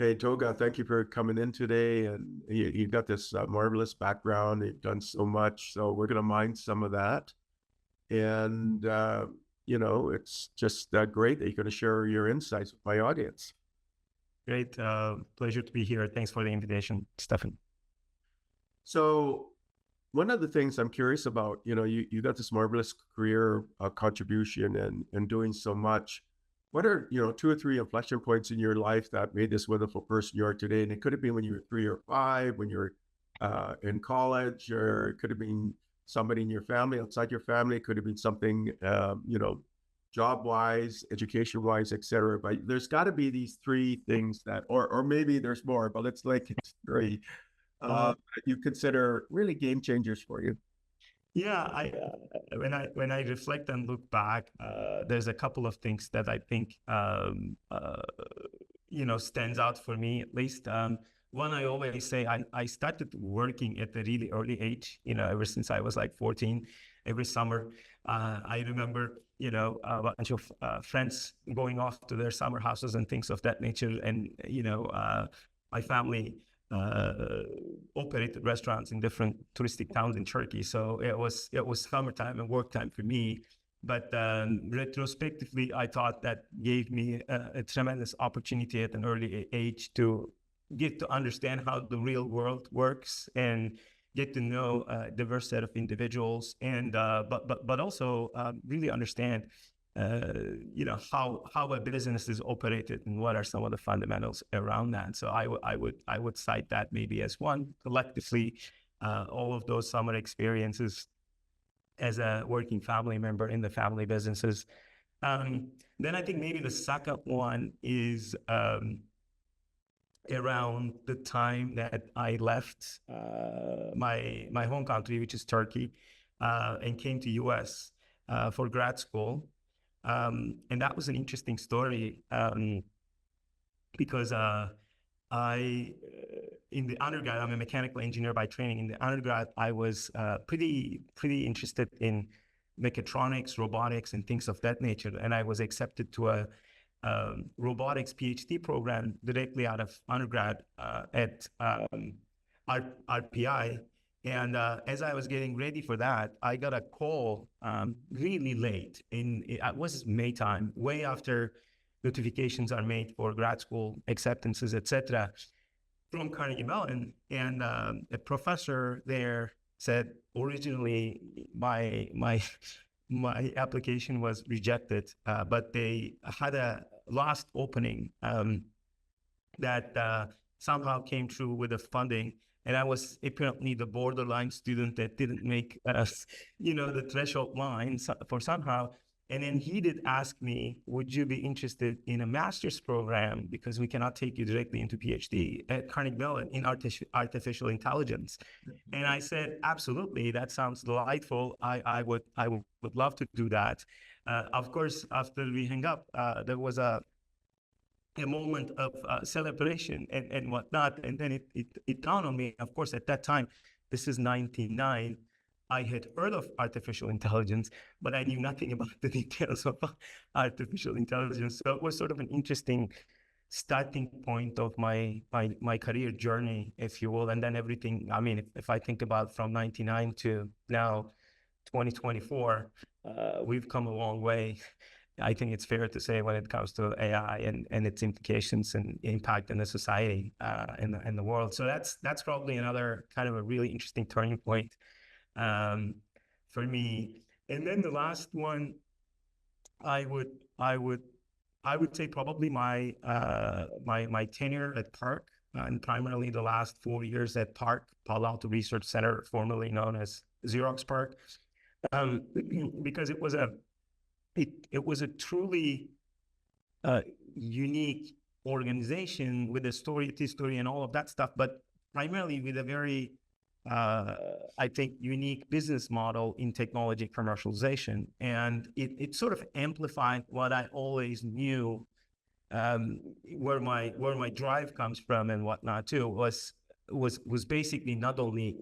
Hey, Toga, thank you for coming in today. And you've got this marvelous background. You've done so much. So we're going to mine some of that. And, it's just great that you're going to share your insights with my audience. Great. Pleasure to be here. Thanks for the invitation, Stefan. So one of the things I'm curious about, you got this marvelous career contribution and doing so much. What are, two or three inflection points in your life that made this wonderful person you are today? And it could have been when you were 3 or 5, when you were in college, or it could have been somebody in your family, outside your family. It could have been something, job wise, education wise, etc. But there's got to be these three things that, or maybe there's more, but let's like it's three you consider really game changers for you. Yeah, when I reflect and look back, there's a couple of things that I think stands out for me at least. One, I always say I started working at a really early age. Ever since I was like 14, every summer, I remember a bunch of friends going off to their summer houses and things of that nature, and my family operated restaurants in different touristic towns in Turkey. So it was summertime and work time for me. But retrospectively, I thought that gave me a tremendous opportunity at an early age to get to understand how the real world works and get to know a diverse set of individuals, and but also really understand how a business is operated and what are some of the fundamentals around that. So I would cite that maybe as one. Collectively, all of those summer experiences as a working family member in the family businesses. Then I think maybe the second one is around the time that I left my home country, which is Turkey, and came to US for grad school. And that was an interesting story because in the undergrad, I'm a mechanical engineer by training. In the undergrad, I was pretty interested in mechatronics, robotics, and things of that nature. And I was accepted to a robotics PhD program directly out of undergrad at RPI. And as I was getting ready for that, I got a call really late. It was May time, way after notifications are made for grad school acceptances, etc., from Carnegie Mellon. And a professor there said, originally my application was rejected, but they had a last opening that somehow came through with the funding. And I was apparently the borderline student that didn't make, the threshold line for somehow. And then he did ask me, would you be interested in a master's program? Because we cannot take you directly into PhD at Carnegie Mellon in artificial intelligence. And I said, absolutely, that sounds delightful. I would love to do that. Of course, after we hang up, there was a moment of celebration and whatnot. And then it dawned on me, of course, at that time, this is 99, I had heard of artificial intelligence, but I knew nothing about the details of artificial intelligence. So it was sort of an interesting starting point of my career journey, if you will. And then everything, I mean, if I think about from 99 to now 2024, we've come a long way. I think it's fair to say when it comes to AI and its implications and impact in the society in the world. So that's probably another kind of a really interesting turning point for me. And then the last one, I would say probably my tenure at PARC, and primarily the last 4 years at PARC, Palo Alto Research Center, formerly known as Xerox PARC, because it was a truly unique organization with a story, history, and all of that stuff, but primarily with a very, I think, unique business model in technology commercialization. And it sort of amplified what I always knew, where my drive comes from and whatnot too, was basically not only,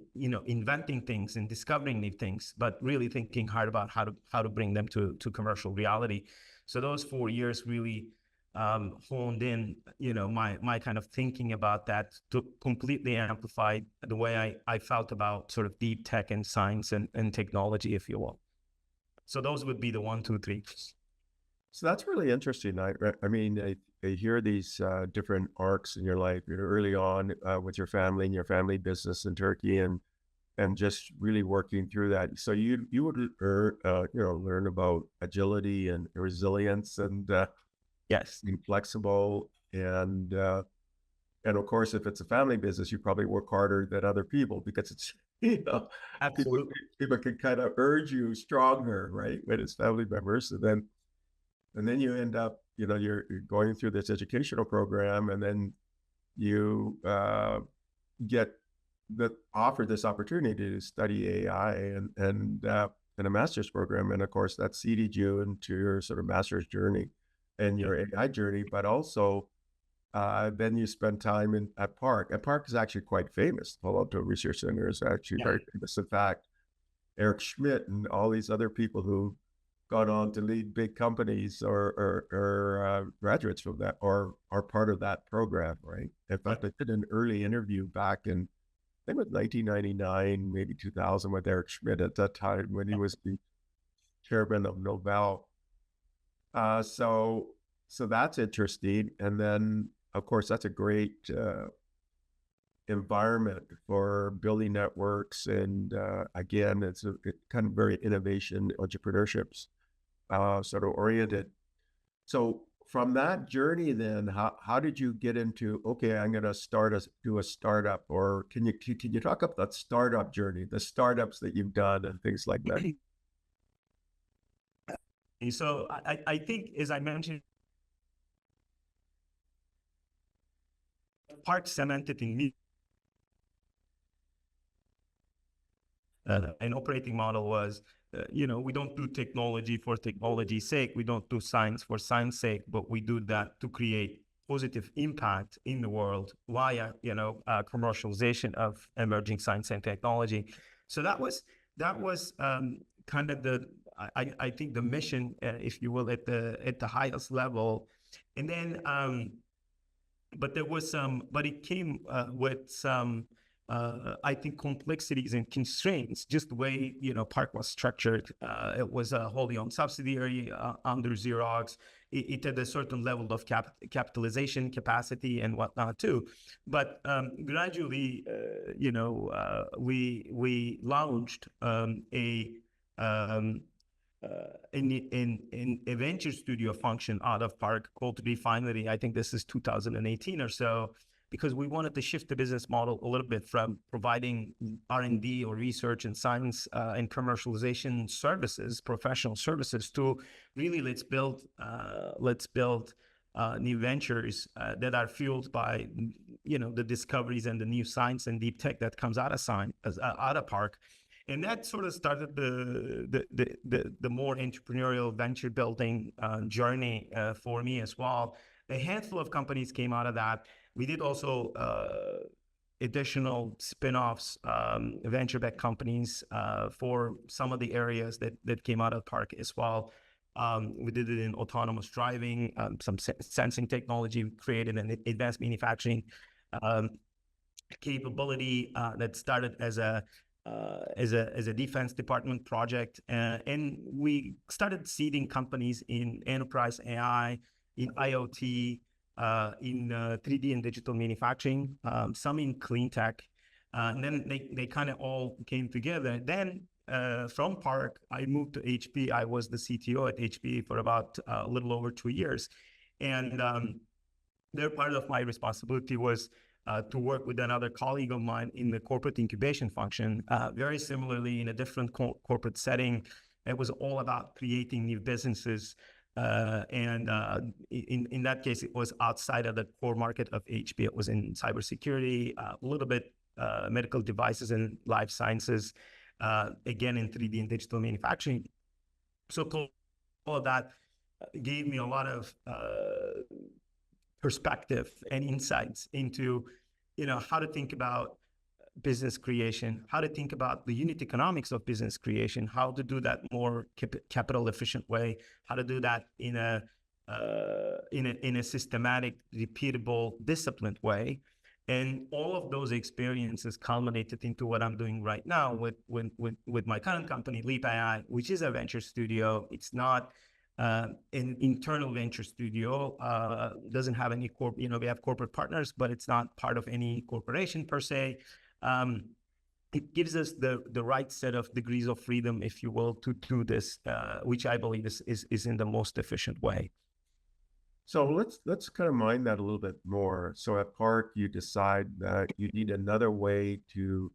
inventing things and discovering new things, but really thinking hard about how to bring them to commercial reality. So those 4 years really honed in, my kind of thinking about that to completely amplify the way I felt about sort of deep tech and science and technology, if you will. So those would be the 1, 2, 3. So that's really interesting. I mean, I hear these different arcs in your life, early on with your family and your family business in Turkey, and just really working through that. So you would learn about agility and resilience and Yes, being flexible, and of course, if it's a family business, you probably work harder than other people because it's people absolutely. people can kind of urge you stronger, right? When it's family members, and then you end up, you're going through this educational program, and then you get offered this opportunity to study AI and in a master's program, and of course that seeded you into your sort of master's journey and your AI journey. But also, then you spend time at PARC. And PARC is actually quite famous. Palo Alto Research Center is actually very famous. In fact, Eric Schmidt and all these other people who gone on to lead big companies or graduates from that or are part of that program, right? In fact, I did an early interview back in, I think it was 1999, maybe 2000, with Eric Schmidt at that time when he was the chairman of Nobel. So that's interesting. And then, of course, that's a great environment for building networks. And again, it's kind of very innovation, entrepreneurships sort of oriented. So from that journey, then how did you get into, okay, I'm going to do a startup? Or can you talk about that startup journey, the startups that you've done and things like that? So I think, as I mentioned, PARC cemented in me an operating model was, we don't do technology for technology's sake. We don't do science for science sake, but we do that to create positive impact in the world via, commercialization of emerging science and technology. So that was kind of I think the mission, if you will, at the highest level. And then, but it came with some, I think, complexities and constraints, just the way, PARC was structured. It was a wholly owned subsidiary under Xerox. It had a certain level of capitalization capacity and whatnot too. But gradually, we launched in a venture studio function out of PARC called Refinery. I think this is 2018 or so, because we wanted to shift the business model a little bit from providing R&D or research and science and commercialization services, professional services, to really let's build new ventures that are fueled by the discoveries and the new science and deep tech that comes out of PARC. And that sort of started the more entrepreneurial venture building journey for me as well. A handful of companies came out of that. We did also additional spin-offs, venture-backed companies for some of the areas that came out of PARC as well. We did it in autonomous driving, some sensing technology. We created an advanced manufacturing capability that started as a defense department project, and we started seeding companies in enterprise AI, in IoT, in 3D and digital manufacturing, some in clean tech, and then they kind of all came together. Then from PARC, I moved to HP. I was the CTO at HP for about a little over 2 years, and there part of my responsibility was to work with another colleague of mine in the corporate incubation function, very similarly in a different corporate setting. It was all about creating new businesses. And in that case, it was outside of the core market of HP. It was in cybersecurity, a little bit medical devices and life sciences, again in 3D and digital manufacturing. So all of that gave me a lot of perspective and insights into, how to think about business creation, how to think about the unit economics of business creation, how to do that more capital efficient way, how to do that in a in a systematic, repeatable, disciplined way. And all of those experiences culminated into what I'm doing right now with my current company, Leap AI, which is a venture studio. It's not an internal venture studio. Doesn't have any we have corporate partners, but it's not part of any corporation per se. It gives us the right set of degrees of freedom, if you will, to do this, which I believe is in the most efficient way. So let's kind of mine that a little bit more. So at PARC, you decide that you need another way to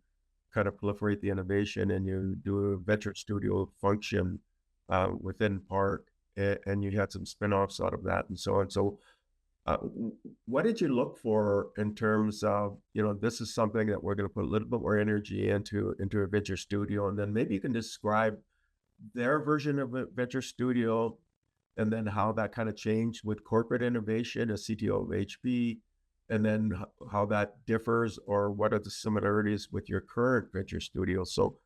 kind of proliferate the innovation, and you do a venture studio function within PARC, and you had some spinoffs out of that and so on. So what did you look for in terms of, this is something that we're going to put a little bit more energy into a venture studio, and then maybe you can describe their version of a venture studio, and then how that kind of changed with corporate innovation as CTO of HP, and then how that differs, or what are the similarities with your current venture studio. So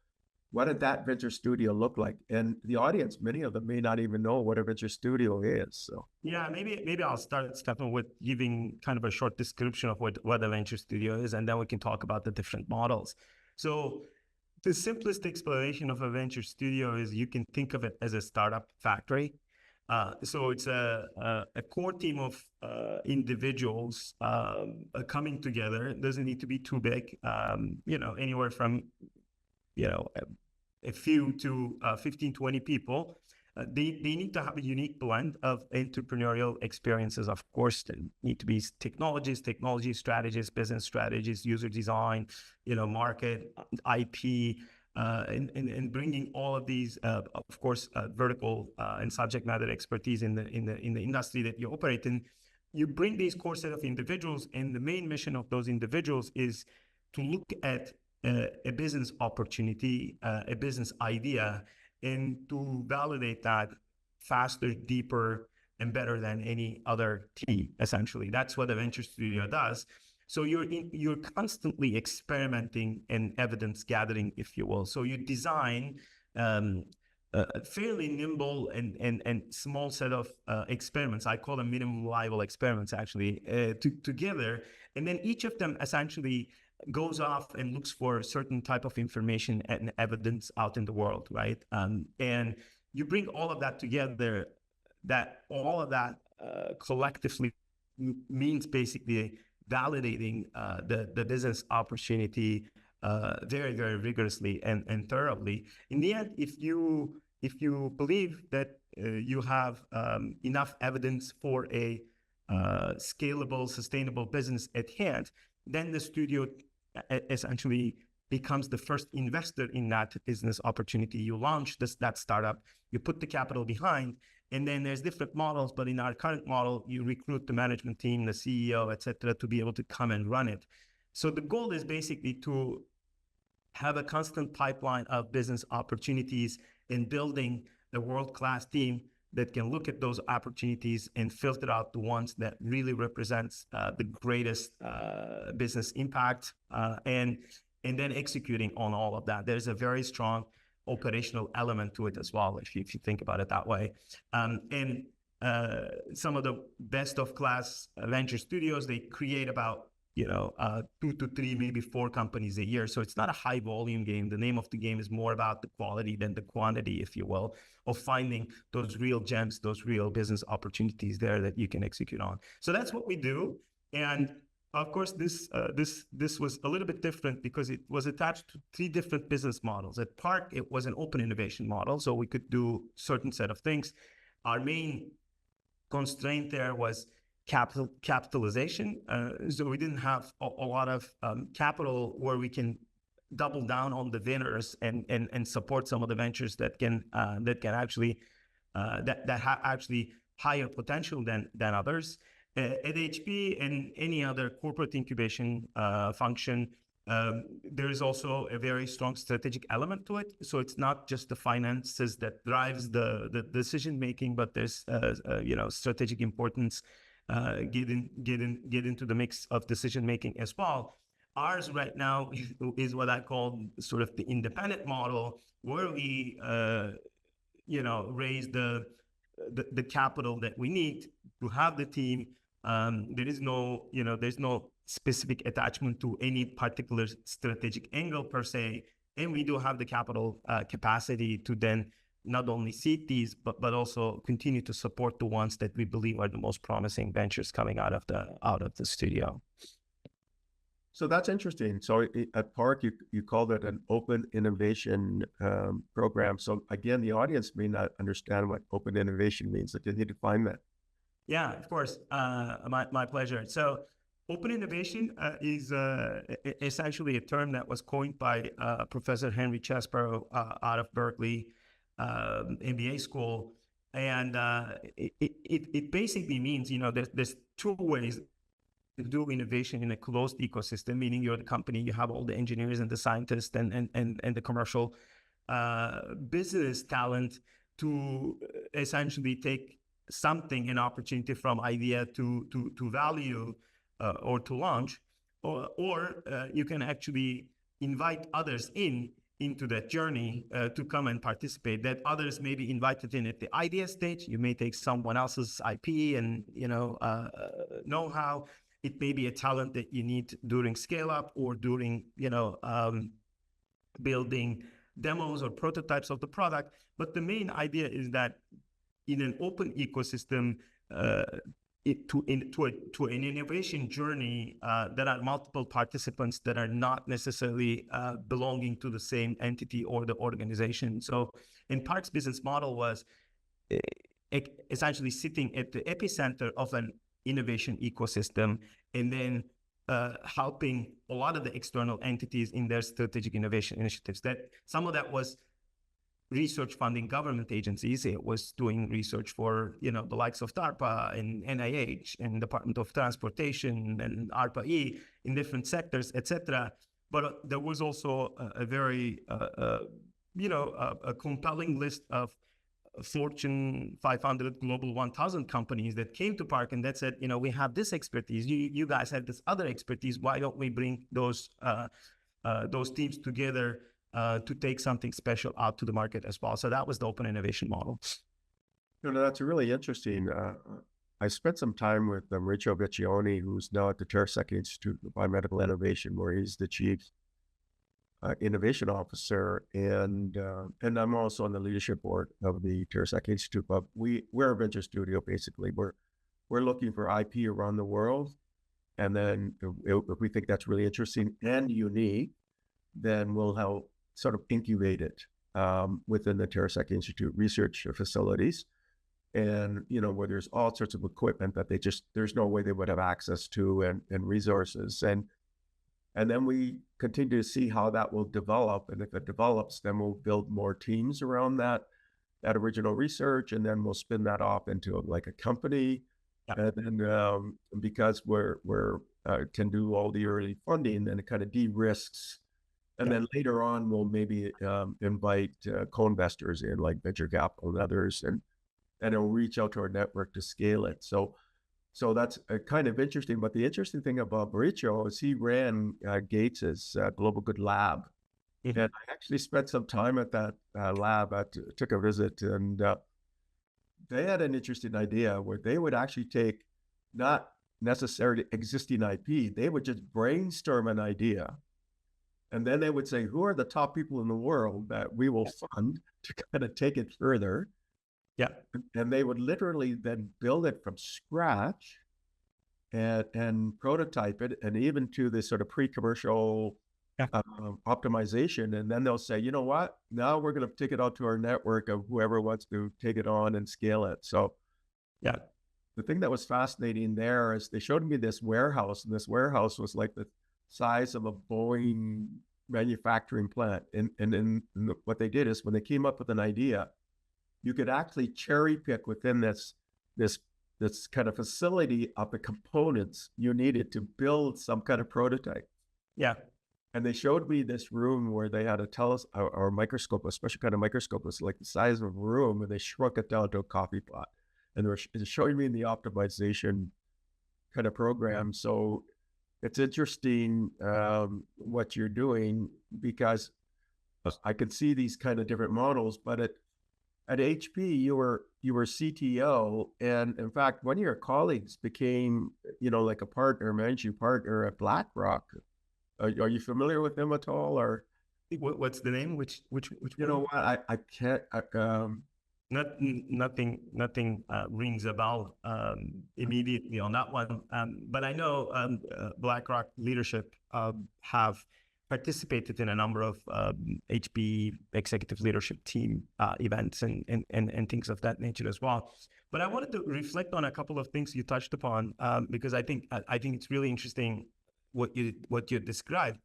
what did that venture studio look like? And the audience, many of them may not even know what a venture studio is. So yeah, maybe I'll start, Stefan, with giving kind of a short description of what a venture studio is, and then we can talk about the different models. So the simplest explanation of a venture studio is you can think of it as a startup factory. So it's a core team of individuals coming together. It doesn't need to be too big, anywhere from, a few to 15, 20 people. They need to have a unique blend of entrepreneurial experiences. Of course, they need to be technologies, technology strategies, business strategies, user design, market, IP, and bringing all of these, of course, vertical and subject matter expertise in the industry that you operate in. You bring these core set of individuals, and the main mission of those individuals is to look at a business opportunity, a business idea, and to validate that faster, deeper, and better than any other team. Essentially, that's what a venture studio does. So you're constantly experimenting and evidence gathering, if you will. So you design a fairly nimble and small set of experiments. I call them minimum viable experiments, actually, together. And then each of them essentially goes off and looks for a certain type of information and evidence out in the world, right? And you bring all of that together. All of that collectively means basically validating the business opportunity very, very rigorously and thoroughly. In the end, if you believe that you have enough evidence for a scalable, sustainable business at hand, then the studio essentially becomes the first investor in that business opportunity. You launch that startup, you put the capital behind, and then there's different models, but in our current model, you recruit the management team, the CEO, et cetera, to be able to come and run it. So the goal is basically to have a constant pipeline of business opportunities and building a world-class team that can look at those opportunities and filter out the ones that really represents the greatest business impact, and then executing on all of that. There's a very strong operational element to it as well, if you think about it that way. And some of the best of class venture studios, they create about 2 to 3, maybe 4 companies a year. So it's not a high volume game. The name of the game is more about the quality than the quantity, if you will, of finding those real gems, those real business opportunities there that you can execute on. So that's what we do. And of course, this was a little bit different because it was attached to 3 different business models. At PARC, it was an open innovation model, so we could do certain set of things. Our main constraint there was capitalization. So we didn't have a lot of capital where we can double down on the winners and support some of the ventures that can actually actually higher potential than others. At HP and any other corporate incubation function, there is also a very strong strategic element to it. So it's not just the finances that drives the decision making, but there's strategic importance get into the mix of decision making as well. Ours right now is what I call sort of the independent model, where we raise the capital that we need, to have the team. There is no, there's no specific attachment to any particular strategic angle per se. And we do have the capital capacity to then not only seed these, but also continue to support the ones that we believe are the most promising ventures coming out of the studio. So that's interesting. So at PARC, you called it an open innovation program. So again, the audience may not understand what open innovation means. So can you define that? Yeah, of course. My pleasure. So open innovation is essentially a term that was coined by Professor Henry Chesbrough out of Berkeley MBA school. And it basically means, there's two ways to do innovation in a closed ecosystem, meaning you're the company, you have all the engineers and the scientists and the commercial business talent to essentially take something, an opportunity from idea to value or to launch, or you can actually invite others into that journey to come and participate. That others may be invited in at the idea stage. You may take someone else's IP and know-how. It may be a talent that you need during scale up or during building demos or prototypes of the product. But the main idea is that in an open ecosystem, to an innovation journey, there are multiple participants that are not necessarily belonging to the same entity or the organization. So in PARC's business model was essentially sitting at the epicenter of an innovation ecosystem, and then helping a lot of the external entities in their strategic innovation initiatives. That some of that was research funding government agencies. It was doing research for the likes of DARPA and NIH and Department of Transportation and ARPA-E in different sectors, etc. But there was also a very a compelling list of Fortune 500 Global 1000 companies that came to PARC and that said, we have this expertise. You guys have this other expertise. Why don't we bring those teams together to take something special out to the market as well? So that was the open innovation model. That's really interesting. I spent some time with Mauricio Vecchione, who's now at the TBCY Institute of Biomedical Innovation, where he's the chief innovation officer, and I'm also on the leadership board of the TBCY Institute. But we're a venture studio. Basically, we're looking for IP around the world, and then if we think that's really interesting and unique, then we'll help sort of incubate it within the TBCY Institute research facilities, and where there's all sorts of equipment that there's no way they would have access to and resources, and then we continue to see how that will develop. And if it develops, then we'll build more teams around that original research, and then we'll spin that off into like a company. Yeah. And then because we're can do all the early funding, then it kind of de-risks. And then later on, we'll maybe invite co-investors in, like venture capital and others, and it'll reach out to our network to scale it. So that's kind of interesting. But the interesting thing about Mauricio is he ran Gates's Global Good Lab. Mm-hmm. And I actually spent some time at that lab. Took a visit, and they had an interesting idea where they would actually take not necessarily existing IP, they would just brainstorm an idea. And then they would say, who are the top people in the world that we will fund to kind of take it further? Yeah. And they would literally then build it from scratch and prototype it, and even to this sort of pre-commercial optimization. And then they'll say, you know what, now we're going to take it out to our network of whoever wants to take it on and scale it. So the thing that was fascinating there is they showed me this warehouse, and this warehouse was like the size of a Boeing manufacturing plant. And what they did is when they came up with an idea, you could actually cherry pick within this kind of facility of the components you needed to build some kind of prototype. Yeah. And they showed me this room where they had a microscope, a special kind of microscope. It was like the size of a room, and they shrunk it down to a coffee pot. And they were showing me the optimization kind of program. So it's interesting what you're doing, because I could see these kind of different models, but at HP, you were CTO, and in fact, one of your colleagues became, like a partner, managing partner at BlackRock. Are you familiar with them at all, or? What's the name? Which You one? know what? I can't. Nothing rings a bell immediately on that one. But I know BlackRock leadership have participated in a number of HP executive leadership team events and things of that nature as well. But I wanted to reflect on a couple of things you touched upon because I think it's really interesting what you described.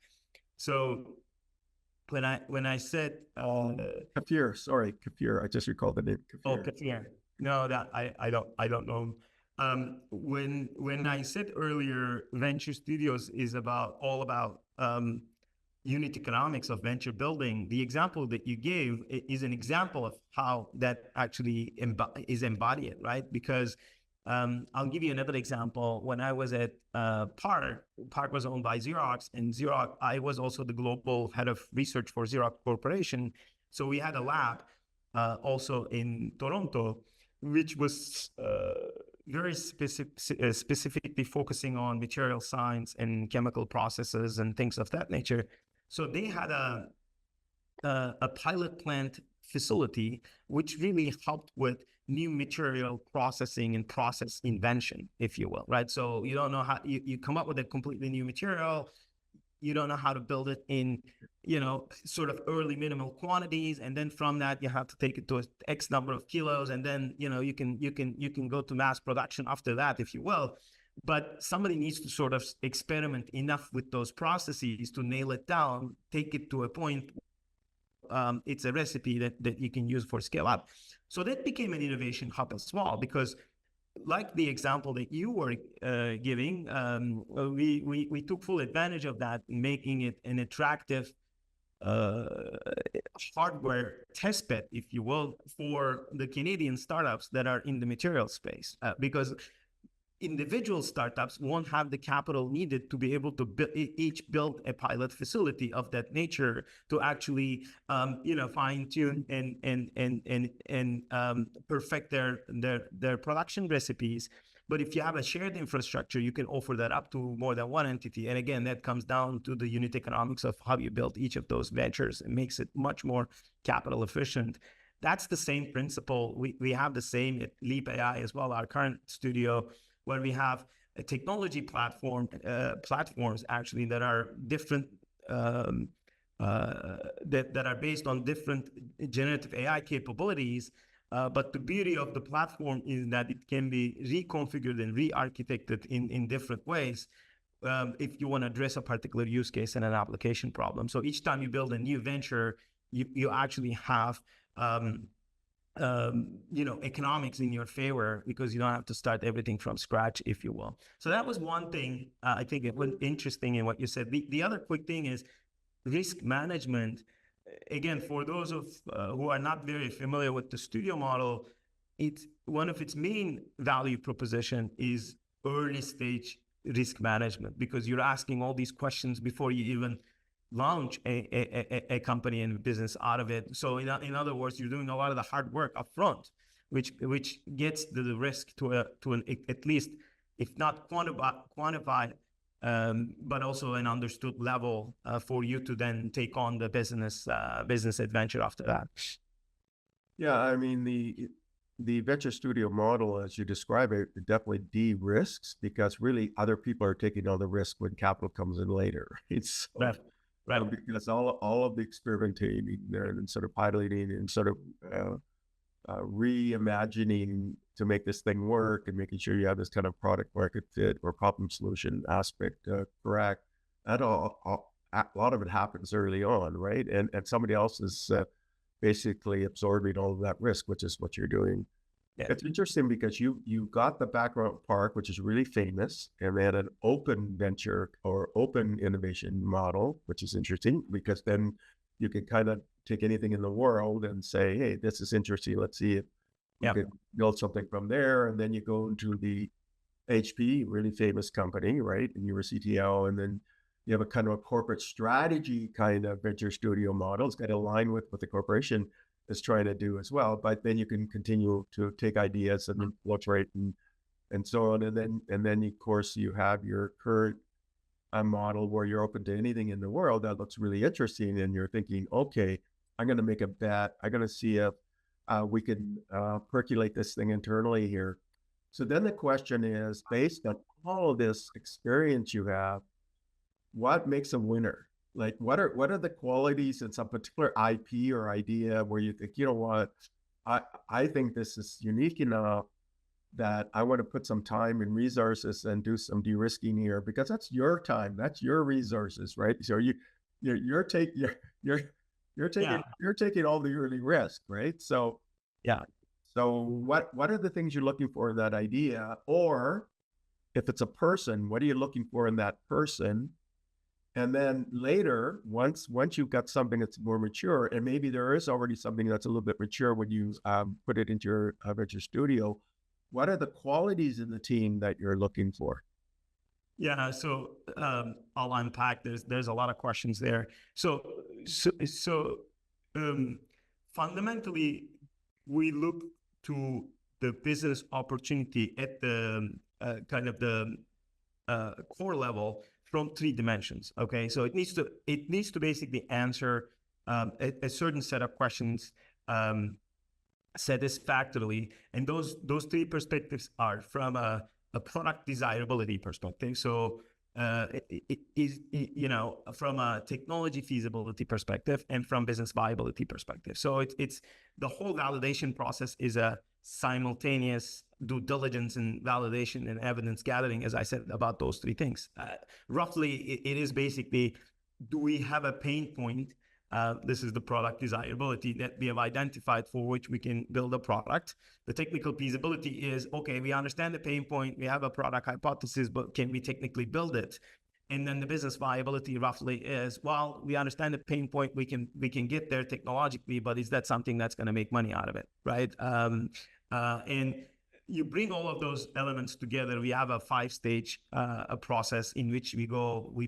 So when I said Kafir, I just recalled the name. Kafir. No, that I don't know. When I said earlier, venture studios is all about unit economics of venture building. The example that you gave is an example of how that actually is embodied, right? Because I'll give you another example. When I was at PARC was owned by Xerox, and I was also the global head of research for Xerox Corporation. So we had a lab also in Toronto, which was very specifically focusing on material science and chemical processes and things of that nature. So they had a pilot plant facility, which really helped with new material processing and process invention, if you will, right? So you don't know how you come up with a completely new material. You don't know how to build it in, sort of early minimal quantities. And then from that, you have to take it to X number of kilos. And then, you can go to mass production after that, if you will. But somebody needs to sort of experiment enough with those processes to nail it down, take it to a point. It's a recipe that you can use for scale up. So that became an innovation hub as well, because like the example that you were giving, we took full advantage of that, making it an attractive hardware test bed, if you will, for the Canadian startups that are in the material space, because individual startups won't have the capital needed to be able to each build a pilot facility of that nature to actually, fine tune and perfect their production recipes. But if you have a shared infrastructure, you can offer that up to more than one entity. And again, that comes down to the unit economics of how you build each of those ventures. It makes it much more capital efficient. That's the same principle. We have the same at Leap AI as well, our current studio, where we have a technology platforms actually that are different, that are based on different generative AI capabilities. But the beauty of the platform is that it can be reconfigured and re-architected in different ways if you want to address a particular use case and an application problem. So each time you build a new venture, you actually have economics in your favor, because you don't have to start everything from scratch, if you will. So that was one thing I think it was interesting in what you said. The other quick thing is risk management. Again, for those who are not very familiar with the studio model, it's one of its main value proposition is early stage risk management, because you're asking all these questions before you even launch a company and business out of it. So in other words, you're doing a lot of the hard work up front, which gets the risk to an at least, if not quantified, but also an understood level for you to then take on the business adventure after that. Yeah, I mean the venture studio model, as you describe it, definitely de-risks, because really other people are taking all the risk when capital comes in later. It's right. Because all of the experimenting and sort of piloting and sort of reimagining to make this thing work and making sure you have this kind of product market fit or problem solution aspect correct. A lot of it happens early on, right? And somebody else is basically absorbing all of that risk, which is what you're doing. Yeah. It's interesting because you got the background at PARC, which is really famous, and they had an open venture or open innovation model, which is interesting, because then you can kind of take anything in the world and say, hey, this is interesting. Let's see if we can build something from there. And then you go into the HP, really famous company, right? And you were CTO, and then you have a kind of a corporate strategy kind of venture studio model. It's got to align with the corporation. is trying to do as well. But then you can continue to take ideas and infiltrate and so on. And then of course you have your current model where you're open to anything in the world that looks really interesting, and you're thinking, okay, I'm going to make a bet. I'm going to see if we can percolate this thing internally here. So then the question is, based on all of this experience you have, what makes a winner? Like, what are the qualities in some particular IP or idea where you think, you know what, I think this is unique enough that I want to put some time and resources and do some de-risking here, because that's your time, that's your resources, right? So you're taking Yeah. you're taking all the early risk, right? So Yeah. so what are the things you're looking for in that idea? Or if it's a person, what are you looking for in that person? And then later, once you've got something that's more mature, and maybe there is already something that's a little bit mature when you put it into your at your studio, what are the qualities in the team that you're looking for? Yeah, so I'll unpack. There's a lot of questions there. So um, fundamentally, we look to the business opportunity at the kind of the core level from three dimensions. Okay, so it needs to basically answer a certain set of questions satisfactorily, and those three perspectives are from a product desirability perspective. So it is, you know, from a technology feasibility perspective and from business viability perspective. So it's the whole validation process is a simultaneous due diligence and validation and evidence gathering, as I said, about those three things. Roughly, it is basically, do we have a pain point? This is the product desirability that we have identified for which we can build a product. The technical feasibility is, okay, we understand the pain point, we have a product hypothesis, but can we technically build it? And then the business viability roughly is, well, we understand the pain point, we can get there technologically, but is that something that's going to make money out of it, right? And you bring all of those elements together. We have a 5-stage process in which we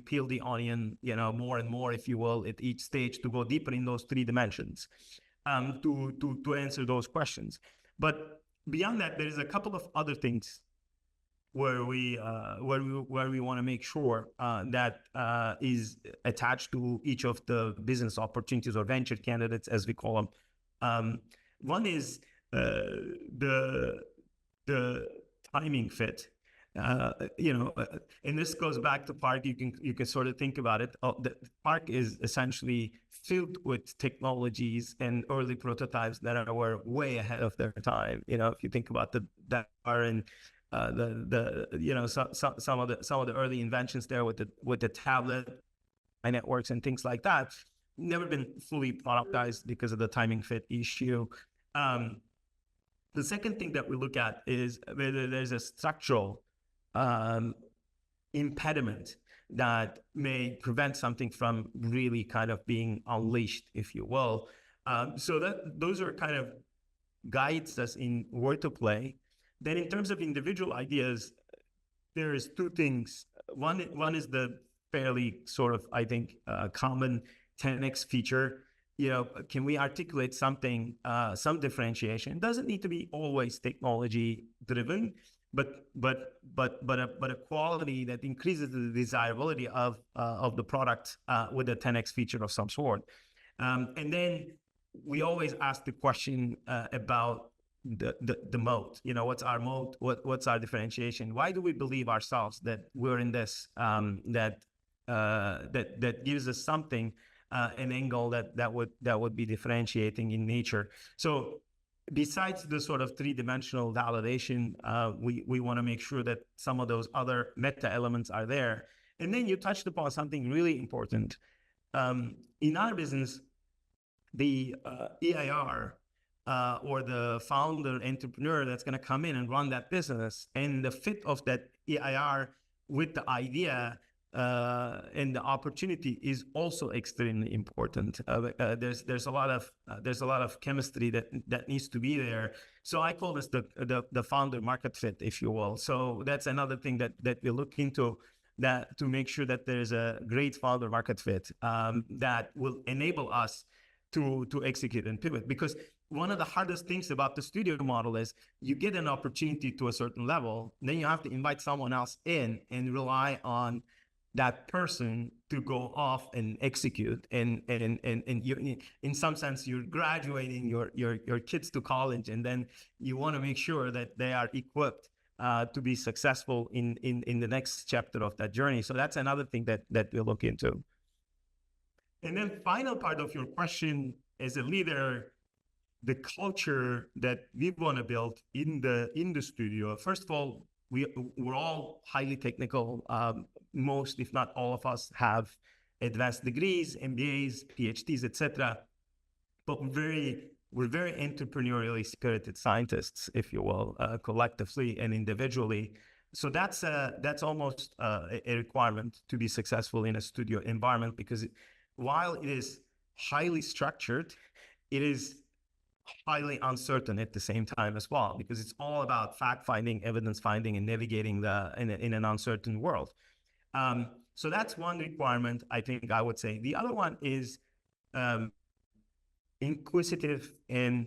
peel the onion, you know, more and more, if you will, at each stage to go deeper in those three dimensions to answer those questions. But beyond that, there is a couple of other things where we want to make sure that is attached to each of the business opportunities or venture candidates, as we call them. One is the timing fit. And this goes back to PARC. You can sort of think about it. The PARC is essentially filled with technologies and early prototypes that were way ahead of their time. You know, if you think about that are in some of the early inventions there with the tablet networks and things like that, never been fully productized because of the timing fit issue. The second thing that we look at is whether there's a structural impediment that may prevent something from really kind of being unleashed, if you will. So those are kind of guides us in where to play. Then in terms of individual ideas, there is two things. One is the fairly sort of, I think, common 10x feature. You know, can we articulate something, some differentiation? It doesn't need to be always technology driven, but a quality that increases the desirability of the product with a 10x feature of some sort. And then we always ask the question about the moat. You know, what's our moat? What's our differentiation? Why do we believe ourselves that we're in this that gives us something, an angle that would be differentiating in nature? So besides the sort of three-dimensional validation, we want to make sure that some of those other meta elements are there. And then you touched upon something really important. In our business, the EIR or the founder entrepreneur that's going to come in and run that business, and the fit of that EIR with the idea and the opportunity is also extremely important. There's a lot of chemistry that needs to be there. So I call this the founder market fit, if you will. So that's another thing that we look into, that to make sure that there's a great founder market fit that will enable us to execute and pivot. Because one of the hardest things about the studio model is you get an opportunity to a certain level, then you have to invite someone else in and rely on that person to go off and execute. And you, in some sense, you're graduating your kids to college, and then you want to make sure that they are equipped to be successful in the next chapter of that journey. So that's another thing that we'll look into. And then final part of your question, as a leader, the culture that we want to build in the studio. First of all, we're all highly technical. Most, if not all of us, have advanced degrees, MBAs, PhDs, etc. But we're very entrepreneurially spirited scientists, if you will, collectively and individually. So that's almost a requirement to be successful in a studio environment, because while it is highly structured, it is highly uncertain at the same time as well, because it's all about fact finding, evidence finding, and navigating in an uncertain world. So that's one requirement, I think I would say. The other one is inquisitive and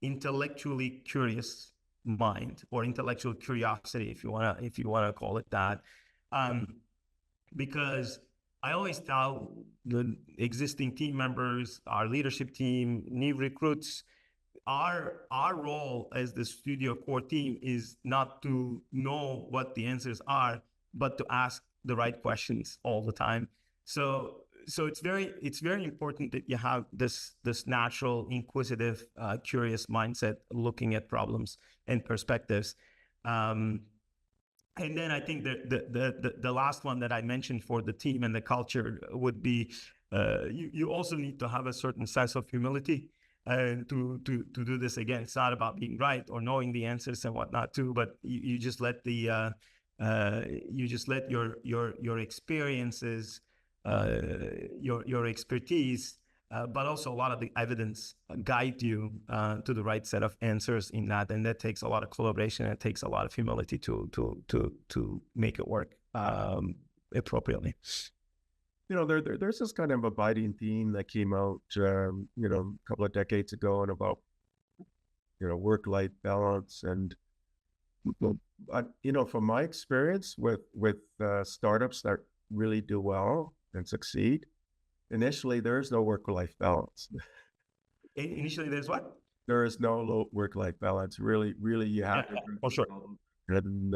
intellectually curious mind, or intellectual curiosity, if you wanna call it that, because I always tell the existing team members, our leadership team, new recruits, our role as the studio core team is not to know what the answers are, but to ask the right questions all the time. So it's very important that you have this natural, inquisitive, curious mindset, looking at problems and perspectives. And then I think the last one that I mentioned for the team and the culture would be you also need to have a certain sense of humility to do this. Again, it's not about being right or knowing the answers and whatnot too, but you just let your experiences, your expertise, but also a lot of the evidence guide you to the right set of answers in that, and that takes a lot of collaboration. It takes a lot of humility to make it work appropriately. There's this kind of abiding theme that came out, a couple of decades ago, and about, work-life balance. And, from my experience with startups that really do well and succeed, initially there's no work-life balance. Initially, there's what? There is no work-life balance. Really, you have to. For sure. And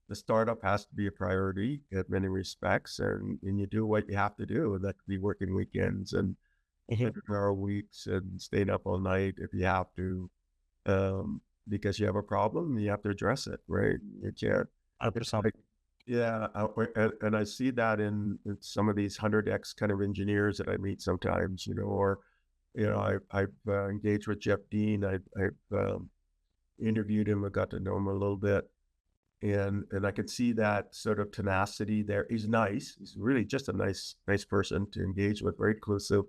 the startup has to be a priority in many respects, and you do what you have to do. And that could be working weekends and 100-hour weeks and staying up all night if you have to, because you have a problem, you have to address it, right? You can't. 100%. Yeah, and I see that in some of these 100X kind of engineers that I meet sometimes, or, I've engaged with Jeff Dean. I've interviewed him. I got to know him a little bit. And I could see that sort of tenacity there. He's nice. He's really just a nice person to engage with, very inclusive.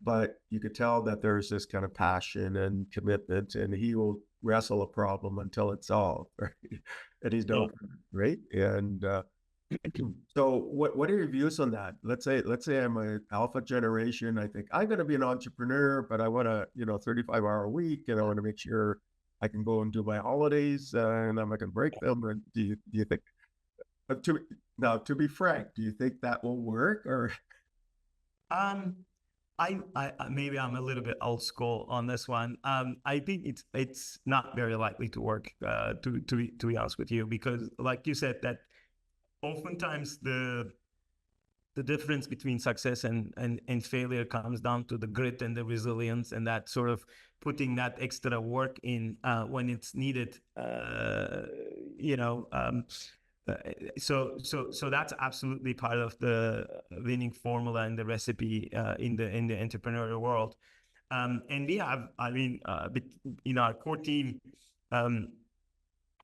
But you could tell that there's this kind of passion and commitment, and he will wrestle a problem until it's solved, right? And he's done, right? And so what are your views on that? Let's say I'm an alpha generation. I think I'm going to be an entrepreneur, but I want a 35-hour week, and I want to make sure I can go and do my holidays, and I'm not going to break them. And do you think, to be frank, do you think that will work? Or I maybe I'm a little bit old school on this one. I think it's not very likely to work, to be honest with you, because like you said, that oftentimes the difference between success and failure comes down to the grit and the resilience, and that sort of putting that extra work in when it's needed. So that's absolutely part of the winning formula and the recipe in the entrepreneurial world. And we have, in our core team,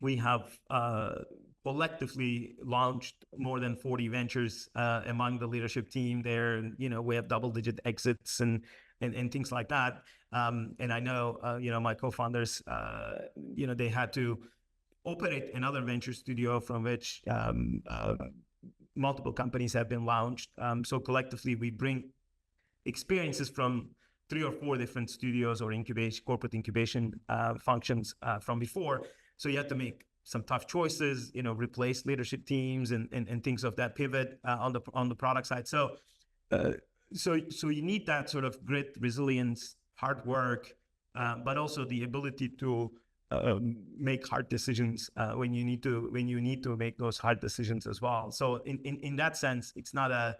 we have collectively launched more than 40 ventures among the leadership team there. We have double-digit exits and things like that. And I know, my co-founders, they had to operate another venture studio from which multiple companies have been launched. So collectively, we bring experiences from 3 or 4 different studios or corporate incubation functions from before. So you have to make some tough choices, replace leadership teams and things of that, pivot on the product side. So you need that sort of grit, resilience, hard work, but also the ability to make hard decisions when you need to make those hard decisions as well. So in that sense, it's not a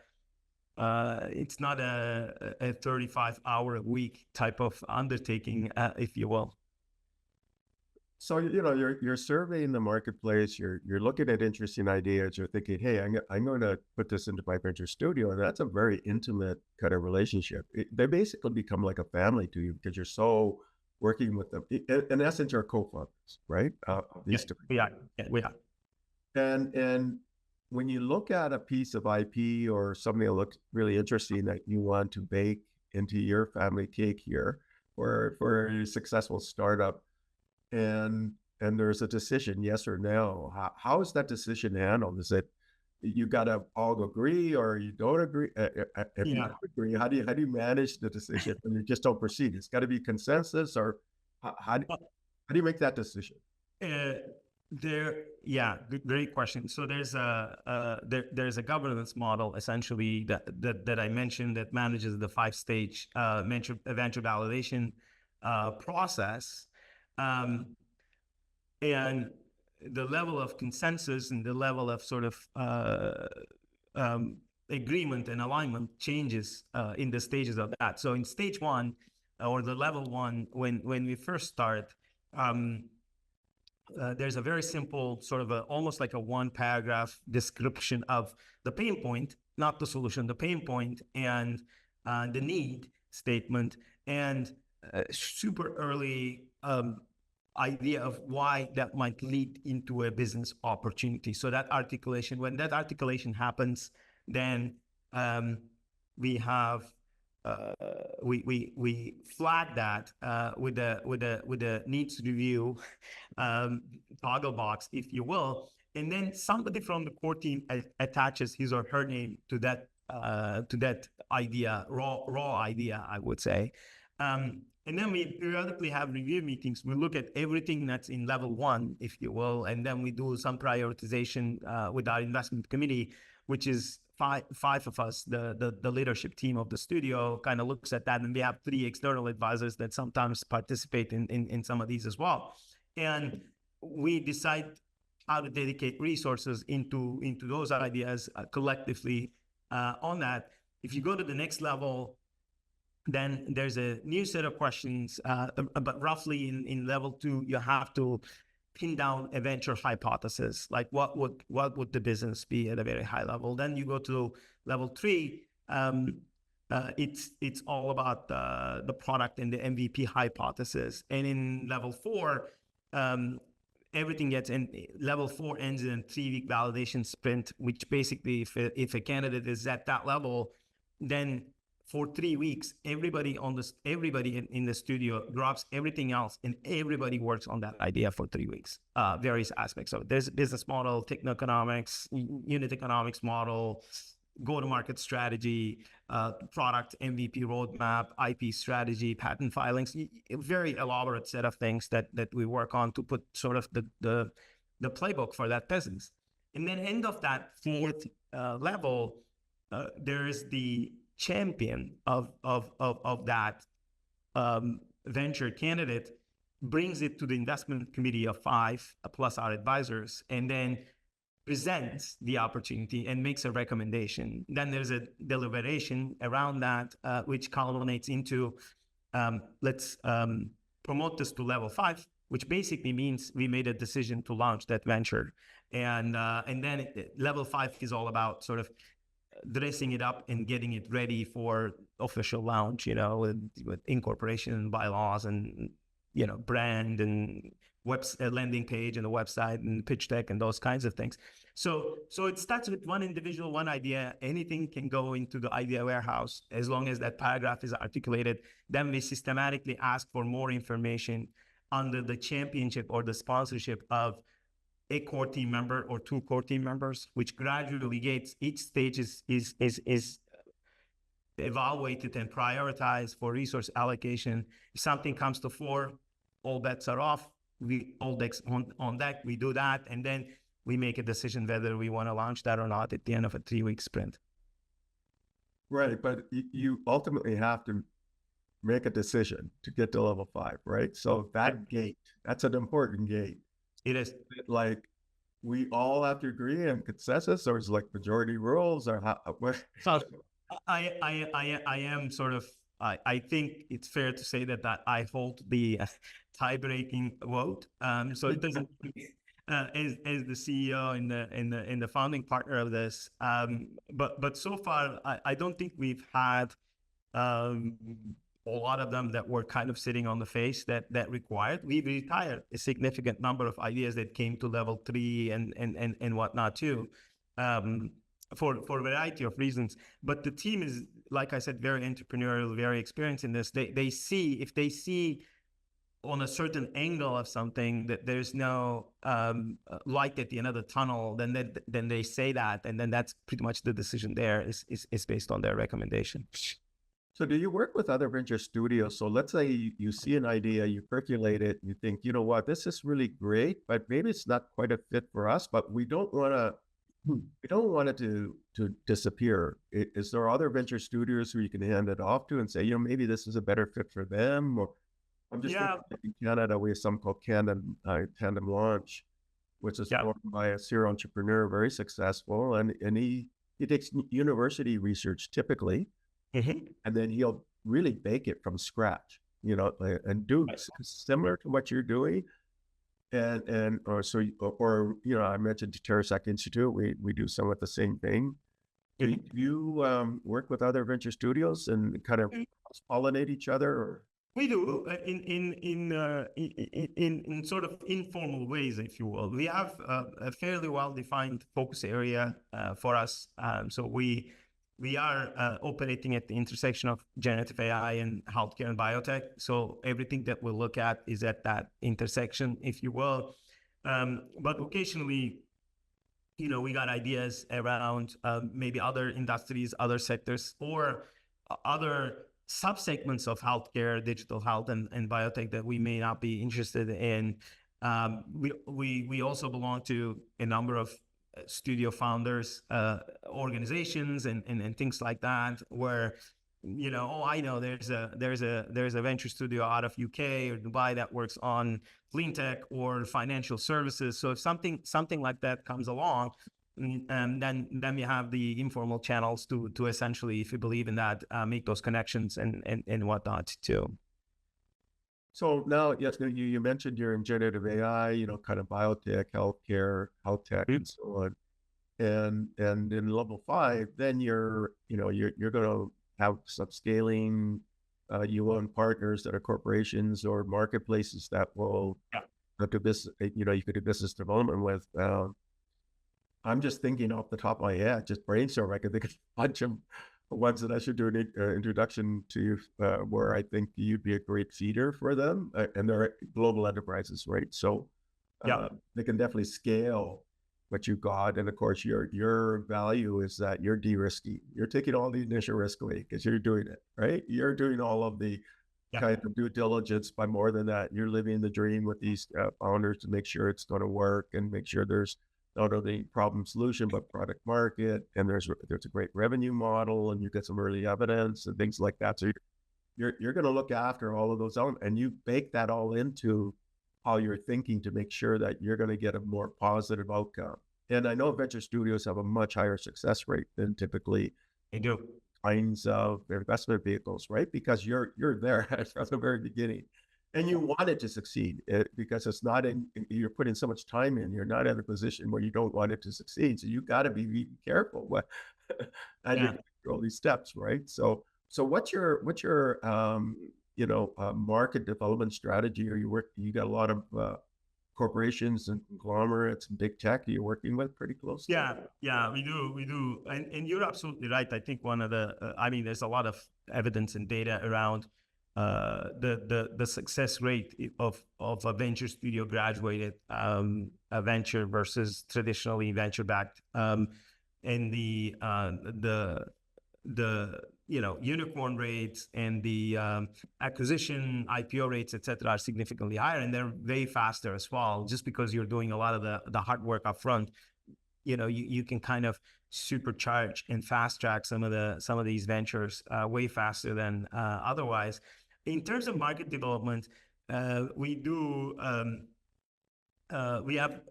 35-hour a week type of undertaking, if you will. So, you're surveying the marketplace, you're looking at interesting ideas, you're thinking, hey, I'm going to put this into my venture studio. And that's a very intimate kind of relationship. They basically become like a family to you because you're so working with them. In essence, you're co-founders, right? We are. And when you look at a piece of IP or something that looks really interesting that you want to bake into your family cake here for a successful startup, and there's a decision, yes or no, how is that decision handled? Is it you got to all agree or you don't agree? If you don't agree, how do you manage the decision when you just don't proceed? It's got to be consensus, or how do you make that decision? Great question. So there's a governance model essentially that I mentioned that manages the 5-stage venture validation process, and the level of consensus and the level of sort of agreement and alignment changes in the stages of that. So in stage 1 or the level 1, when we first start, there's a very simple sort of almost like a 1-paragraph description of the pain point, not the solution, the pain point and the need statement, and super early idea of why that might lead into a business opportunity. So that articulation, when that articulation happens, then we have we flag that with the needs review toggle box, if you will, and then somebody from the core team attaches his or her name to that idea, raw idea, I would say. And then we periodically have review meetings. We look at everything that's in level 1, if you will, and then we do some prioritization with our investment committee, which is five of us. The leadership team of the studio kind of looks at that, and we have 3 external advisors that sometimes participate in some of these as well. And we decide how to dedicate resources into those ideas collectively on that. If you go to the next level, then there's a new set of questions, but roughly in level 2, you have to pin down a venture hypothesis, like what would the business be at a very high level. Then you go to level 3, it's all about the product and the MVP hypothesis. And in level 4, everything gets in. Level 4 ends in a 3-week validation sprint, which basically, if a candidate is at that level, then for 3 weeks, everybody in the studio drops everything else, and everybody works on that idea for 3 weeks. Various aspects of it. There's business model, techno-economics, unit economics model, go-to-market strategy, product MVP roadmap, IP strategy, patent filings. A very elaborate set of things that we work on to put sort of the playbook for that business. And then end of that 4th level, there is the champion of that venture candidate, brings it to the investment committee of 5 plus our advisors, and then presents the opportunity and makes a recommendation. Then there's a deliberation around that, which culminates into let's promote this to level 5, which basically means we made a decision to launch that venture. And then level 5 is all about sort of dressing it up and getting it ready for official launch, with incorporation and bylaws and, brand and landing page and the website and pitch deck and those kinds of things. So it starts with one individual, one idea. Anything can go into the idea warehouse as long as that paragraph is articulated. Then we systematically ask for more information under the championship or the sponsorship of a core team member or 2 core team members, which gradually gets each stage is evaluate it and prioritize for resource allocation. If something comes to fore, all bets are off. All decks on deck. We do that, and then we make a decision whether we want to launch that or not at the end of a 3-week sprint. Right, but you ultimately have to make a decision to get to level 5, right? So that gate, that's an important gate. It is. Like, we all have to agree on consensus, or is it like majority rules, or how? So I am sort of, I think it's fair to say that I hold the tie-breaking vote. So it doesn't, as the CEO and the founding partner of this. But so far, I don't think we've had a lot of them that were kind of sitting on the face that required. We retired a significant number of ideas that came to level 3 and whatnot too, for a variety of reasons. But the team is, like I said, very entrepreneurial, very experienced in this. They see, if they see on a certain angle of something that there's no light at the end of the tunnel, then they say that, and then that's pretty much the decision there is based on their recommendation. So do you work with other venture studios? So let's say you see an idea, you percolate it, you think, you know what, this is really great, but maybe it's not quite a fit for us, but we don't want it to disappear. Is there other venture studios who you can hand it off to and say, you know, maybe this is a better fit for them? Or I'm just thinking in Canada, we have something called Tandem Launch, which is formed by a serial entrepreneur, very successful, and he takes university research typically, and then he'll really bake it from scratch, you know, and do similar to what you're doing. Or you know, I mentioned the TerraSec Institute. We do some of the same thing. Do you work with other venture studios and kind of pollinate each other? Or? We do in sort of informal ways, if you will. We have a fairly well-defined focus area for us. So we are operating at the intersection of generative AI and healthcare and biotech. So everything that we look at is at that intersection, if you will. But occasionally, you know, we got ideas around maybe other industries, other sectors, or other subsegments of healthcare, digital health, and biotech that we may not be interested in. We also belong to a number of studio founders, organizations, and things like that, where, you know, oh, I know there's a venture studio out of UK or Dubai that works on clean tech or financial services. So if something like that comes along, then we have the informal channels to essentially, if you believe in that, make those connections and whatnot too. So now, yes, you mentioned you're in generative AI, you know, kind of biotech, healthcare, health tech, and so on. And in level 5, then you're going to have some scaling. You own partners that are corporations or marketplaces that will do business. You know, you could do business development with. I'm just thinking off the top of my head, just brainstorm. I could think of a bunch of ones that I should do an introduction to, where I think you'd be a great feeder for them, and they're global enterprises, right? So they can definitely scale what you got, and of course your value is that you're de-risking. You're taking all the initial risk away because you're doing it, right? You're doing all of the kind of due diligence, by more than that, you're living the dream with these founders to make sure it's going to work and make sure there's not only problem solution, but product market, and there's a great revenue model, and you get some early evidence and things like that. So you're going to look after all of those elements, and you bake that all into how you're thinking to make sure that you're going to get a more positive outcome. And I know venture studios have a much higher success rate than typically kinds of investment vehicles, right? Because you're there from the very beginning. And you want it to succeed, because it's not you're putting so much time in, you're not in a position where you don't want it to succeed. So you got to be careful as you go through all these steps, right? So what's your market development strategy? Are you got a lot of corporations and conglomerates and big tech you're working with pretty closely? Yeah, we do. And you're absolutely right. I think one of the, there's a lot of evidence and data around the success rate of a venture studio graduated a venture versus traditionally venture backed, and the unicorn rates and the acquisition IPO rates, et cetera, are significantly higher, and they're way faster as well. Just because you're doing a lot of the hard work up front, you can kind of supercharge and fast track some of these ventures way faster than otherwise. In terms of market development, we have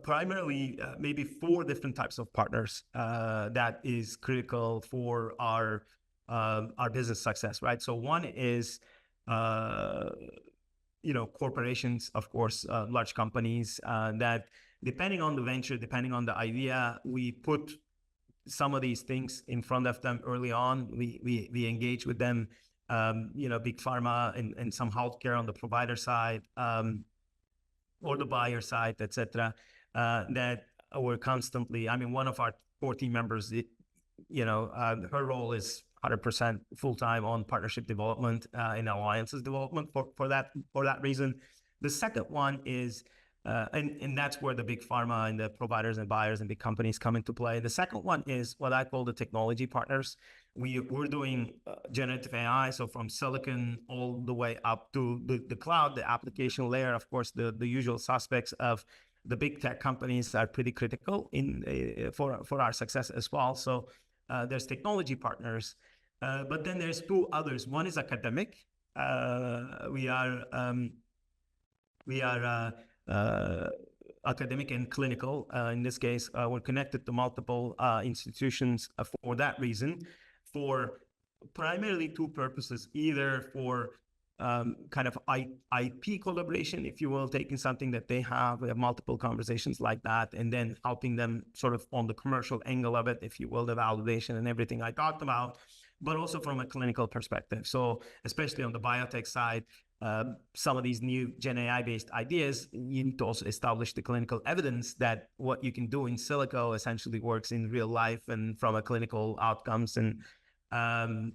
primarily maybe 4 different types of partners that is critical for our business success, right? So one is corporations, of course, large companies that, depending on the venture, depending on the idea, we put some of these things in front of them early on. We engage with them, big pharma and some healthcare on the provider side, or the buyer side, et cetera, that we're constantly, one of our core team members, her role is 100% full-time on partnership development and alliances development for that reason. The second one is, and that's where the big pharma and the providers and buyers and big companies come into play. The second one is what I call the technology partners. We're doing generative AI, so from silicon all the way up to the cloud, the application layer. Of course, the usual suspects of the big tech companies are pretty critical for our success as well. So there's technology partners, but then there's 2 others. One is academic. We are academic and clinical. In this case, we're connected to multiple institutions for that reason, for primarily 2 purposes: either for kind of IP collaboration, if you will, taking something that they have, we have multiple conversations like that, and then helping them sort of on the commercial angle of it, if you will, the validation and everything I talked about, but also from a clinical perspective. So especially on the biotech side, some of these new Gen AI-based ideas, you need to also establish the clinical evidence that what you can do in silico essentially works in real life and from a clinical outcomes and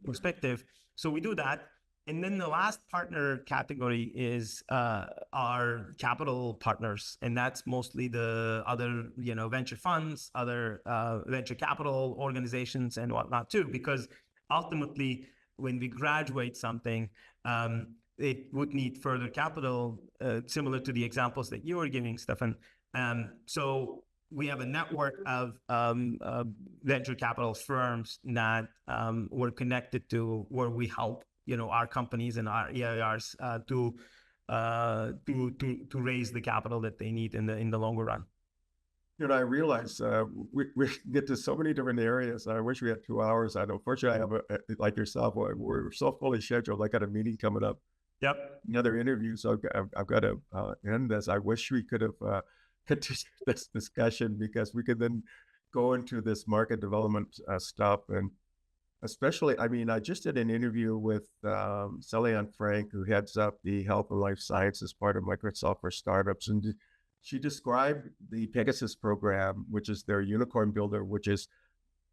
perspective. So we do that. And then the last partner category is our capital partners. And that's mostly the other, venture funds, other venture capital organizations and whatnot too, because ultimately when we graduate something, it would need further capital, similar to the examples that you were giving, Stefan. So we have a network of venture capital firms that we're connected to, where we help our companies and our EIRs to raise the capital that they need in the longer run. I realize we get to so many different areas. I wish we had 2 hours. Unfortunately, I have like yourself, we're so fully scheduled. I got a meeting coming up. Yep. Another interview, so I've got to end this. I wish we could have continued this discussion, because we could then go into this market development stuff. And especially, I just did an interview with Celian Frank, who heads up the health and life sciences part of Microsoft for startups. And she described the Pegasus program, which is their unicorn builder, which is,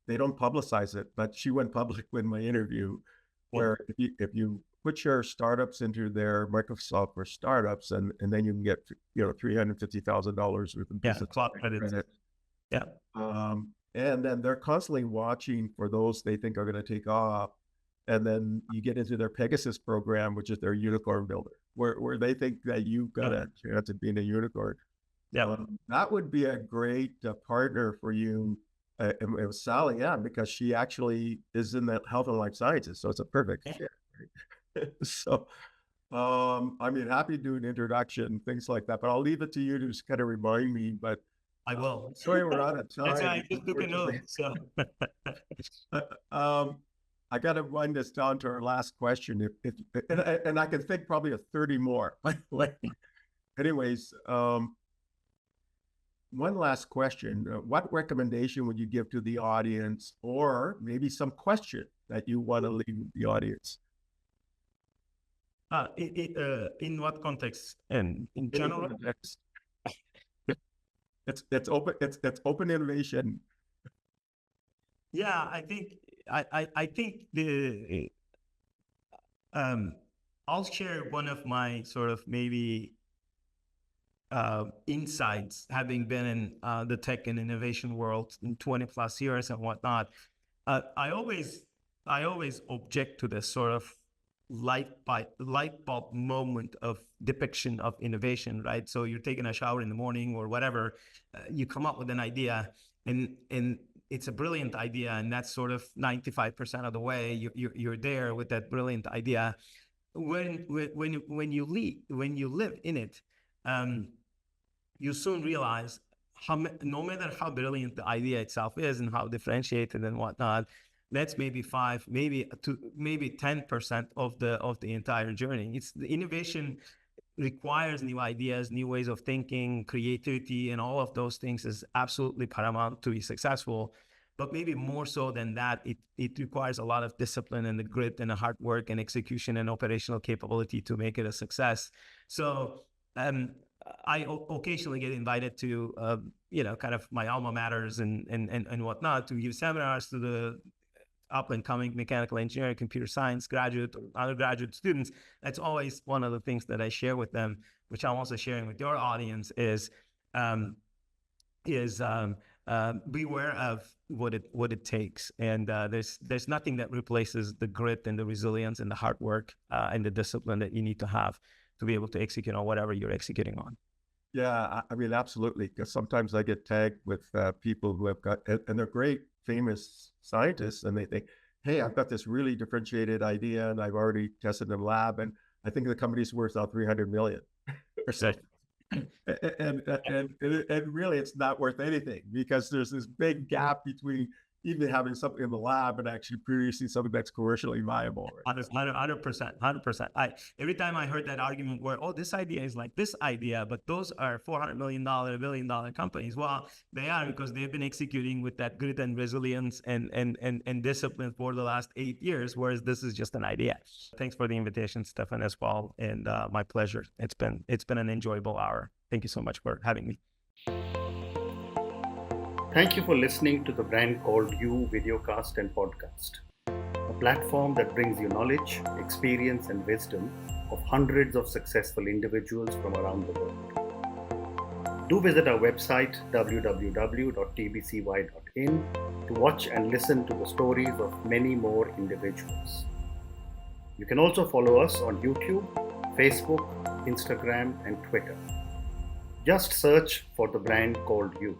they don't publicize it, but she went public with my interview, where if you put your startups into their Microsoft for startups, and then you can get $350,000 worth of business cloud credit. Yeah. And then they're constantly watching for those they think are going to take off. And then you get into their Pegasus program, which is their unicorn builder, where they think that you've got a chance of being a unicorn. Yeah. That would be a great partner for you. It was Sally, because she actually is in the health and life sciences. So it's a perfect fit. So, happy to do an introduction, things like that, but I'll leave it to you to just kind of remind me. But I will. Sorry, we're out of time. That's why I just took a note. So. I got to wind this down to our last question. And I can think probably of 30 more. Anyways, one last question. What recommendation would you give to the audience, or maybe some question that you want to leave with the audience? In what context? And in general? It's open. It's open innovation. Yeah, I think I'll share one of my sort of maybe insights, having been in the tech and innovation world in 20 plus years and whatnot. I always I always object to this sort of light bulb moment of depiction of innovation, right? So you're taking a shower in the morning or whatever, you come up with an idea, and it's a brilliant idea, and that's sort of 95% of the way you're there with that brilliant idea. When you live in it, you soon realize no matter how brilliant the idea itself is and how differentiated and whatnot, that's maybe 5, maybe 10% of the entire journey. It's the innovation requires new ideas, new ways of thinking, creativity, and all of those things is absolutely paramount to be successful. But maybe more so than that, it requires a lot of discipline and the grit and the hard work and execution and operational capability to make it a success. So I occasionally get invited to, kind of my alma maters and whatnot, to give seminars to the up and coming mechanical engineering, computer science graduate or undergraduate students. That's always one of the things that I share with them, which I'm also sharing with your audience, is beware of what it takes. And there's nothing that replaces the grit and the resilience and the hard work and the discipline that you need to have to be able to execute on whatever you're executing on. Yeah, I mean, absolutely. Because sometimes I get tagged with people who have got, and they're great, famous scientists, and they think, hey, I've got this really differentiated idea, and I've already tested in the lab, and I think the company's worth now $300 million or so. And really, it's not worth anything, because there's this big gap between even having something in the lab and actually producing something that's commercially viable. 100%. Every time I heard that argument where, this idea is like this idea, but those are $400 million, $1 billion companies. Well, they are, because they've been executing with that grit and resilience and discipline for the last 8 years, whereas this is just an idea. Thanks for the invitation, Stefan, as well. And my pleasure. It's been an enjoyable hour. Thank you so much for having me. Thank you for listening to the Brand Called You videocast and podcast, a platform that brings you knowledge, experience, and wisdom of hundreds of successful individuals from around the world. Do visit our website www.tbcy.in to watch and listen to the stories of many more individuals. You can also follow us on YouTube, Facebook, Instagram, and Twitter. Just search for the Brand Called You.